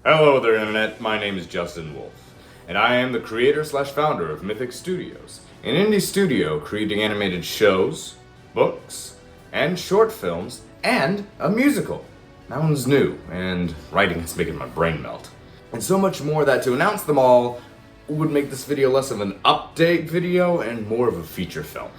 Hello there, Internet. My name is Justin Wolf, and I am the creator/founder of Mythic Studios, an indie studio creating animated shows, books, and short films, and a musical. That one's new, and writing is making my brain melt. And so much more that to announce them all would make this video less of an update video and more of a feature film.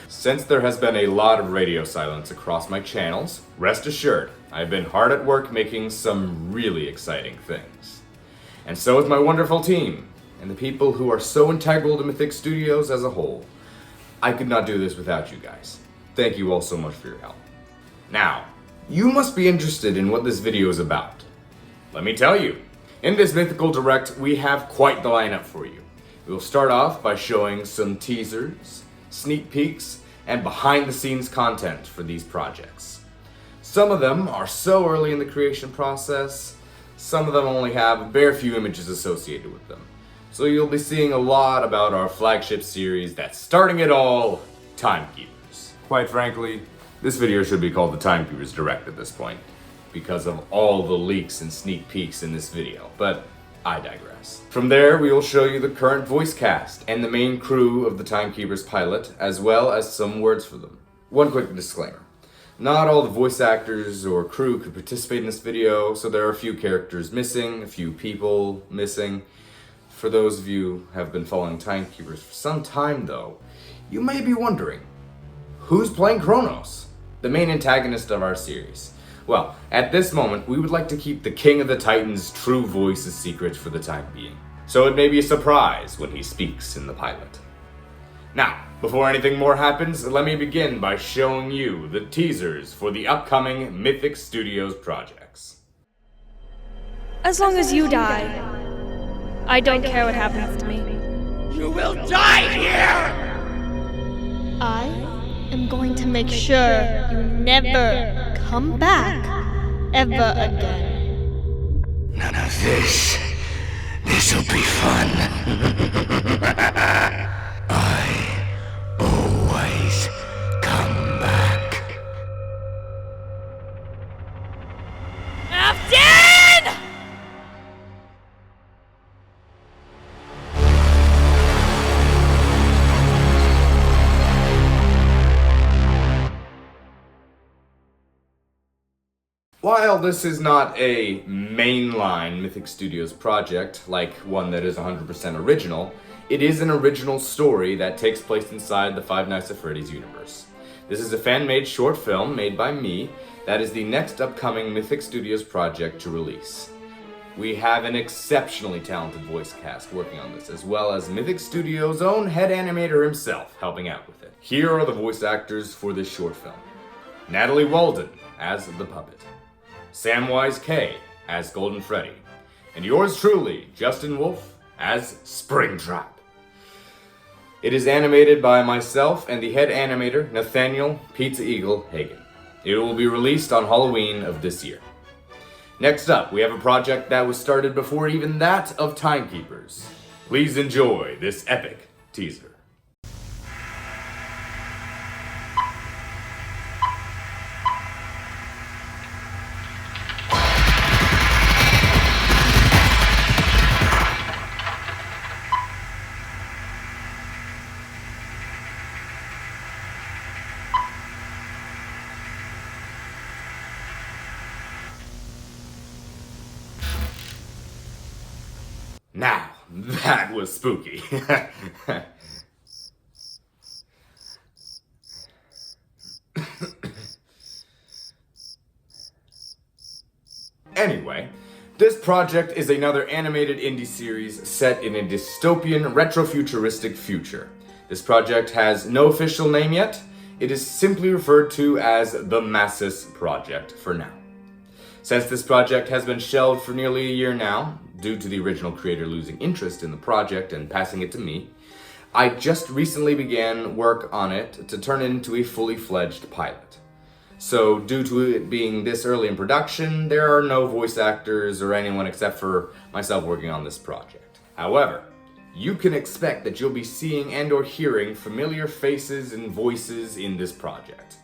Since there has been a lot of radio silence across my channels, rest assured, I've been hard at work making some really exciting things. And so is my wonderful team, and the people who are so integral to Mythic Studios as a whole. I could not do this without you guys. Thank you all so much for your help. Now, you must be interested in what this video is about. Let me tell you. In this Mythical Direct, we have quite the lineup for you. We'll start off by showing some teasers, sneak peeks, and behind-the-scenes content for these projects. Some of them are so early in the creation process, some of them only have a bare few images associated with them. So you'll be seeing a lot about our flagship series that's starting it all, Timekeepers. Quite frankly, this video should be called the Timekeepers Direct at this point, because of all the leaks and sneak peeks in this video, but I digress. From there, we will show you the current voice cast and the main crew of the Timekeepers pilot, as well as some words for them. One quick disclaimer. Not all the voice actors or crew could participate in this video, so there are a few characters missing, a few people missing. For those of you who have been following Timekeepers for some time though, you may be wondering, who's playing Kronos, the main antagonist of our series? Well, at this moment, we would like to keep the King of the Titans' true voice a secret for the time being, so it may be a surprise when he speaks in the pilot. Now, before anything more happens, let me begin by showing you the teasers for the upcoming Mythic Studios projects. As long as you die, I don't care what happens to me. You will die here! I am going to make sure you never come back ever again. None of this. This'll be fun. I always come back. Afton! While this is not a mainline Mythic Studios project, like one that is 100% original, it is an original story that takes place inside the Five Nights at Freddy's universe. This is a fan-made short film made by me that is the next upcoming Mythic Studios project to release. We have an exceptionally talented voice cast working on this, as well as Mythic Studios' own head animator himself helping out with it. Here are the voice actors for this short film. Natalie Walden as the puppet. Samwise K as Golden Freddy, and yours truly, Justin Wolf, as Springtrap. It is animated by myself and the head animator, Nathaniel Pizza Eagle Hagen. It will be released on Halloween of this year. Next up, we have a project that was started before even that of Timekeepers. Please enjoy this epic teaser. Now, that was spooky. Anyway, this project is another animated indie series set in a dystopian, retrofuturistic future. This project has no official name yet. It is simply referred to as the Massis Project for now. Since this project has been shelved for nearly a year now, due to the original creator losing interest in the project and passing it to me, I just recently began work on it to turn it into a fully fledged pilot. So due to it being this early in production, there are no voice actors or anyone except for myself working on this project. However, you can expect that you'll be seeing and or hearing familiar faces and voices in this project.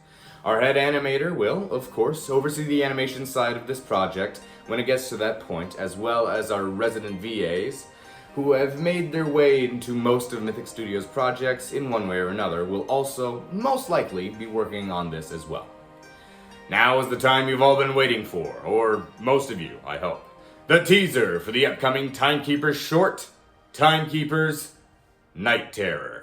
Our head animator will, of course, oversee the animation side of this project when it gets to that point, as well as our resident VAs, who have made their way into most of Mythic Studios' projects in one way or another, will also, most likely, be working on this as well. Now is the time you've all been waiting for, or most of you, I hope. The teaser for the upcoming Timekeepers short, Timekeepers Night Terror.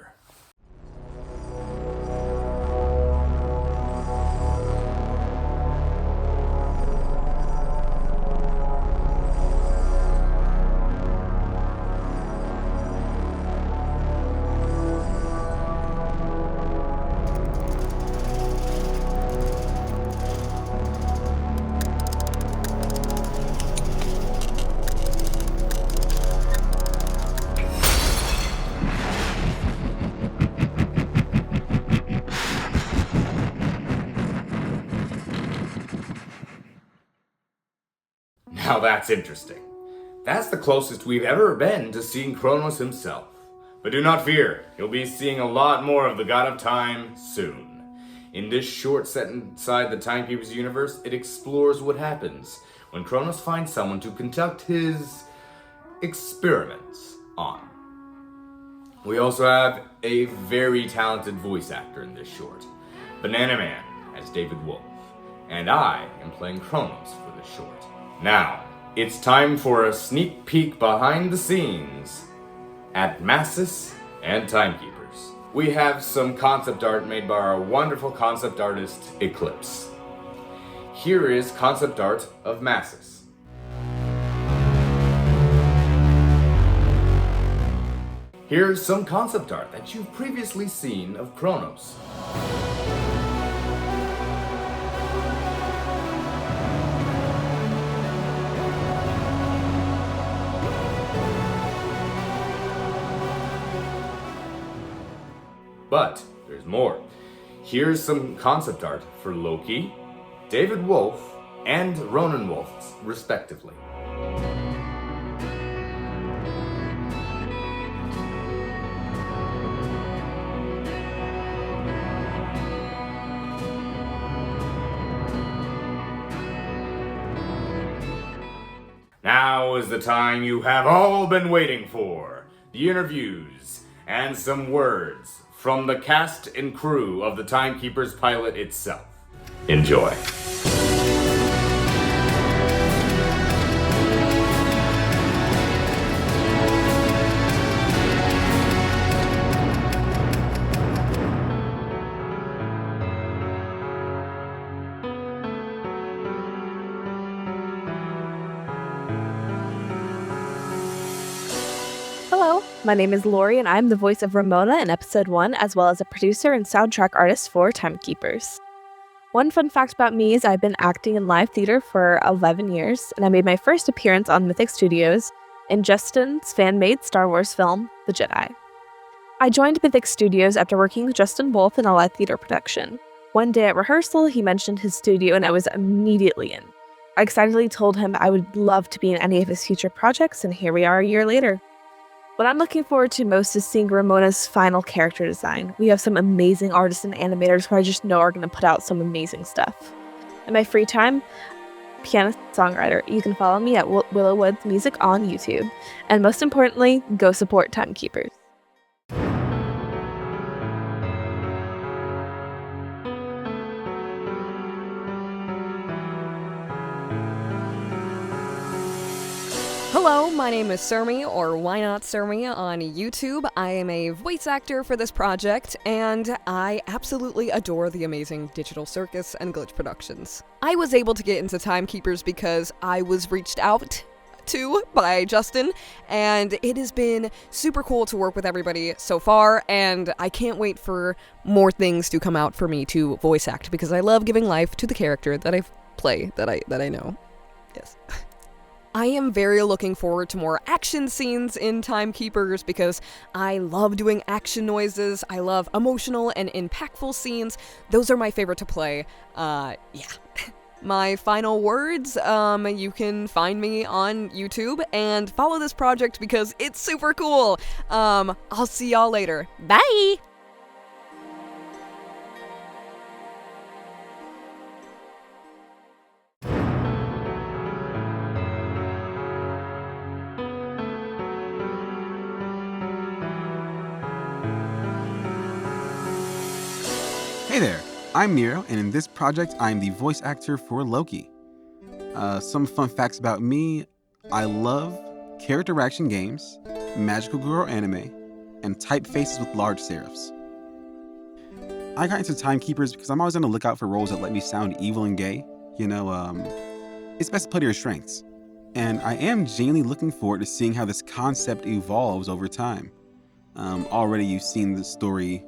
Now that's interesting. That's the closest we've ever been to seeing Kronos himself. But do not fear, you'll be seeing a lot more of the God of Time soon. In this short set inside the Timekeepers universe, it explores what happens when Kronos finds someone to conduct his experiments on. We also have a very talented voice actor in this short, Banana Man as VVulf, and I am playing Kronos for this short. Now, it's time for a sneak peek behind the scenes at Masses and Timekeepers. We have some concept art made by our wonderful concept artist, Eclipse. Here is concept art of Masses. Here's some concept art that you've previously seen of Kronos. But there's more. Here's some concept art for Loki, VVulf, and Wolf, respectively. Now is the time you have all been waiting for. The interviews and some words from the cast and crew of the Timekeepers pilot itself. Enjoy. Hello, my name is Lori and I'm the voice of Ramona in episode 1, as well as a producer and soundtrack artist for Timekeepers. One fun fact about me is I've been acting in live theater for 11 years, and I made my first appearance on Mythic Studios in Justin's fan-made Star Wars film, The Jedi. I joined Mythic Studios after working with Justin Wolf in a live theater production. One day at rehearsal, he mentioned his studio and I was immediately in. I excitedly told him I would love to be in any of his future projects, and here we are a year later. What I'm looking forward to most is seeing Ramona's final character design. We have some amazing artists and animators who I just know are going to put out some amazing stuff. In my free time, pianist, songwriter. You can follow me at Willowwoods Music on YouTube. And most importantly, go support Timekeepers. Hello, my name is Sirmi, or WhyNotSirmi on YouTube. I am a voice actor for this project, and I absolutely adore the amazing Digital Circus and Glitch Productions. I was able to get into Timekeepers because I was reached out to by Justin, and it has been super cool to work with everybody so far, and I can't wait for more things to come out for me to voice act, because I love giving life to the character that I play, that I know. Yes. I am very looking forward to more action scenes in Timekeepers because I love doing action noises. I love emotional and impactful scenes. Those are my favorite to play. Yeah. My final words, you can find me on YouTube and follow this project because it's super cool. I'll see y'all later. Bye! Hey there, I'm Nero, and in this project, I'm the voice actor for Loki. Some fun facts about me: I love character action games, magical girl anime, and typefaces with large serifs. I got into Timekeepers because I'm always on the lookout for roles that let me sound evil and gay. It's best to play to your strengths. And I am genuinely looking forward to seeing how this concept evolves over time. Already you've seen the story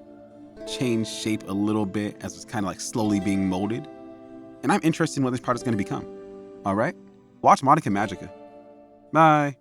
change shape a little bit as it's kind of like slowly being molded. And I'm interested in what this project's going to become. All right? Watch Monica Magica. Bye.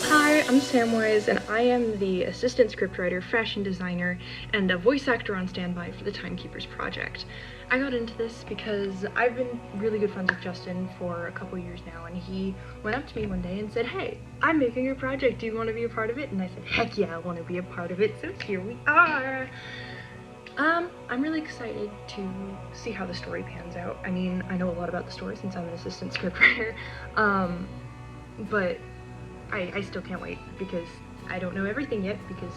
Hi, I'm Samwise, and I am the assistant scriptwriter, fashion designer, and a voice actor on standby for the Timekeepers project. I got into this because I've been really good friends with Justin for a couple years now, and he went up to me one day and said, "Hey, I'm making a project, do you want to be a part of it?" And I said, "Heck yeah, I want to be a part of it," so here we are. I'm really excited to see how the story pans out. I mean, I know a lot about the story since I'm an assistant scriptwriter, but I still can't wait because I don't know everything yet because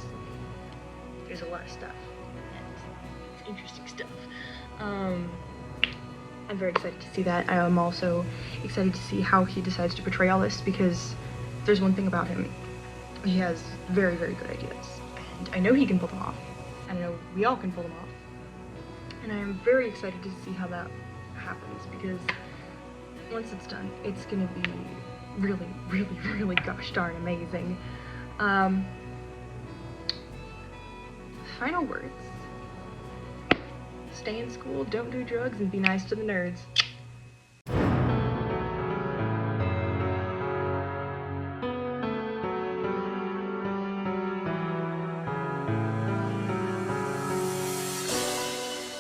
there's a lot of stuff and it's interesting stuff. I'm very excited to see that. I am also excited to see how he decides to portray all this because there's one thing about him. He has very, very good ideas and I know he can pull them off. And I know we all can pull them off. And I am very excited to see how that happens because once it's done, it's gonna be really, really, really gosh darn amazing. Final words. Stay in school, don't do drugs, and be nice to the nerds.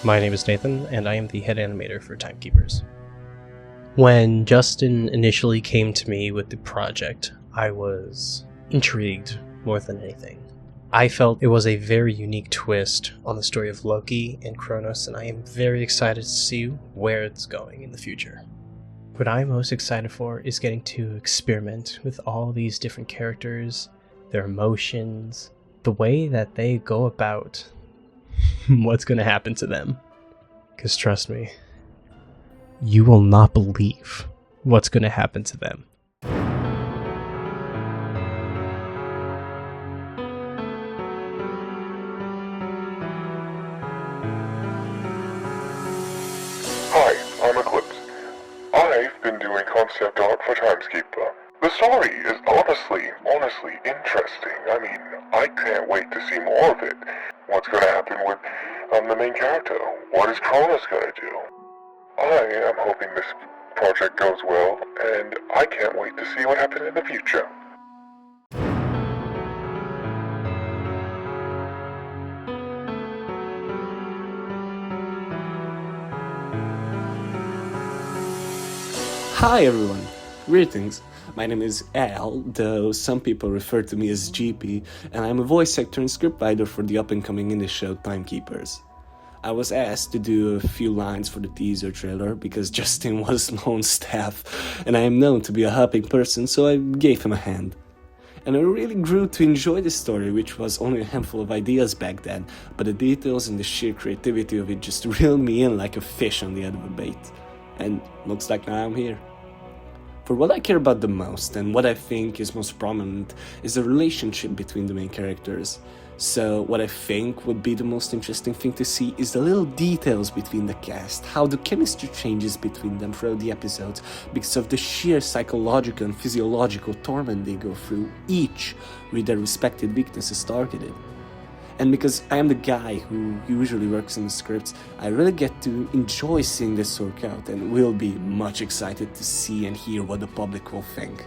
My name is Nathan, and I am the head animator for Timekeepers. When Justin initially came to me with the project, I was intrigued more than anything. I felt it was a very unique twist on the story of Loki and Kronos, and I am very excited to see where it's going in the future. What I'm most excited for is getting to experiment with all these different characters, their emotions, the way that they go about what's going to happen to them. Because trust me, you will not believe what's going to happen to them. Hi, I'm Eclipse. I've been doing concept art for Timeskeeper. The story is honestly interesting. I mean, I can't wait to see more of it. What's gonna happen with the main character? What is Kronos gonna do? I am hoping this project goes well, and I can't wait to see what happens in the future. Hi everyone, greetings. My name is Al, though some people refer to me as GP, and I'm a voice actor and scriptwriter for the up-and-coming indie show Timekeepers. I was asked to do a few lines for the teaser trailer because Justin was on staff, and I am known to be a helping person, so I gave him a hand. And I really grew to enjoy the story, which was only a handful of ideas back then, but the details and the sheer creativity of it just reeled me in like a fish on the end of a bait. And looks like now I'm here. For what I care about the most, and what I think is most prominent, is the relationship between the main characters. So what I think would be the most interesting thing to see is the little details between the cast, how the chemistry changes between them throughout the episodes because of the sheer psychological and physiological torment they go through, each with their respective weaknesses targeted. And because I am the guy who usually works on the scripts, I really get to enjoy seeing this work out and will be much excited to see and hear what the public will think.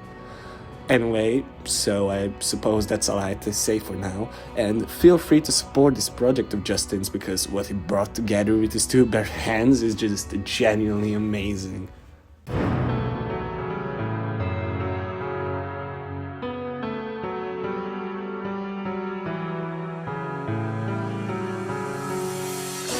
Anyway, so I suppose that's all I had to say for now, and feel free to support this project of Justin's because what he brought together with his two bare hands is just genuinely amazing.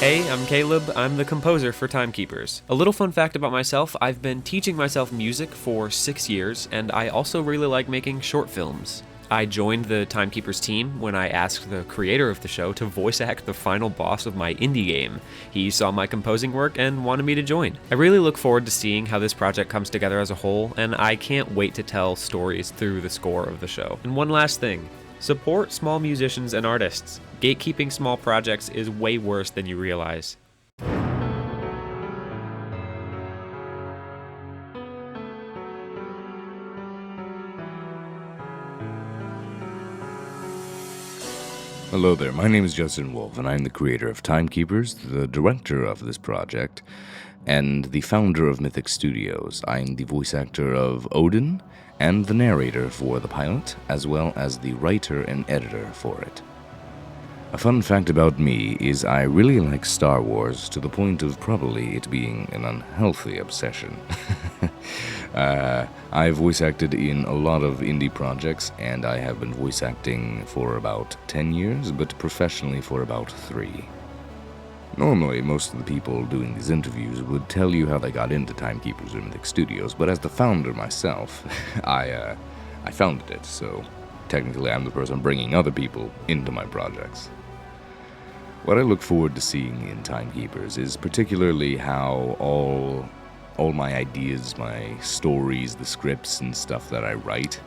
Hey, I'm Caleb. I'm the composer for Timekeepers. A little fun fact about myself, I've been teaching myself music for 6 years, and I also really like making short films. I joined the Timekeepers team when I asked the creator of the show to voice act the final boss of my indie game. He saw my composing work and wanted me to join. I really look forward to seeing how this project comes together as a whole, and I can't wait to tell stories through the score of the show. And one last thing. Support small musicians and artists. Gatekeeping small projects is way worse than you realize. Hello there, my name is Justin Wolf, and I'm the creator of Timekeepers, the director of this project, and the founder of Mythic Studios. I'm the voice actor of Odin, and the narrator for the pilot, as well as the writer and editor for it. A fun fact about me is I really like Star Wars to the point of probably it being an unhealthy obsession. I voice acted in a lot of indie projects, and I have been voice acting for about 10 years, but professionally for about 3. Normally, most of the people doing these interviews would tell you how they got into Timekeepers or Mythic Studios, but as the founder myself, I founded it, so technically I'm the person bringing other people into my projects. What I look forward to seeing in Timekeepers is particularly how all my ideas, my stories, the scripts and stuff that I write,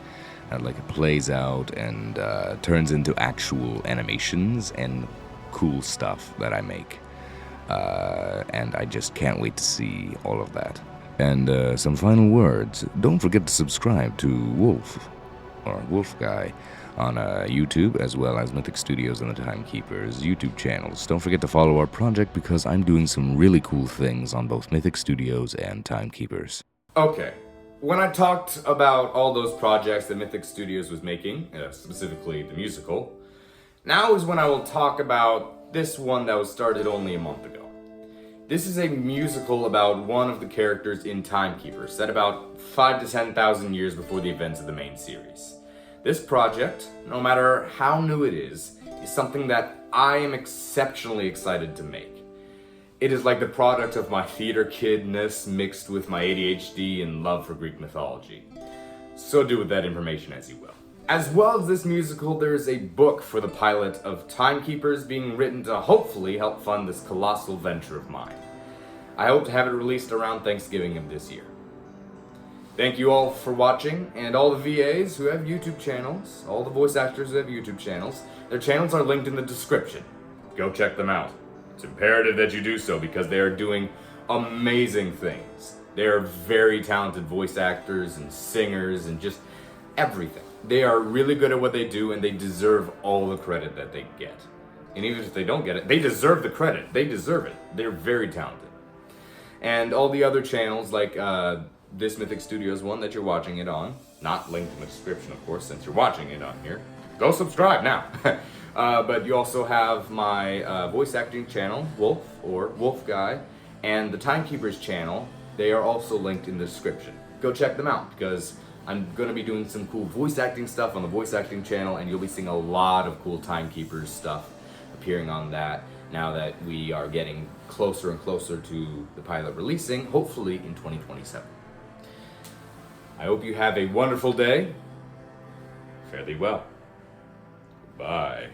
like it plays out and turns into actual animations and cool stuff that I make. And I just can't wait to see all of that. And some final words. Don't forget to subscribe to Wolf, or VVulfguy, on YouTube, as well as Mythic Studios and the Timekeepers YouTube channels. Don't forget to follow our project because I'm doing some really cool things on both Mythic Studios and Timekeepers. Okay, when I talked about all those projects that Mythic Studios was making, specifically the musical, now is when I will talk about this one that was started only a month ago. This is a musical about one of the characters in Timekeepers, set about 5,000 to 10,000 years before the events of the main series. This project, no matter how new it is something that I am exceptionally excited to make. It is like the product of my theater kidness mixed with my ADHD and love for Greek mythology. So do with that information as you will. As well as this musical, there is a book for the pilot of Timekeepers being written to hopefully help fund this colossal venture of mine. I hope to have it released around Thanksgiving of this year. Thank you all for watching, and all the VAs who have YouTube channels, all the voice actors who have YouTube channels, their channels are linked in the description. Go check them out. It's imperative that you do so because they are doing amazing things. They are very talented voice actors and singers and just everything. They are really good at what they do, and they deserve all the credit that they get. And even if they don't get it, they deserve the credit. They deserve it. They're very talented. And all the other channels, like this Mythic Studios one that you're watching it on, not linked in the description, of course, since you're watching it on here. Go subscribe now. But you also have my voice acting channel, Wolf, or VVulfguy, and the Timekeepers channel. They are also linked in the description. Go check them out, because I'm going to be doing some cool voice acting stuff on the voice acting channel, and you'll be seeing a lot of cool Timekeepers stuff appearing on that now that we are getting closer and closer to the pilot releasing, hopefully in 2027. I hope you have a wonderful day. Fare thee well. Bye.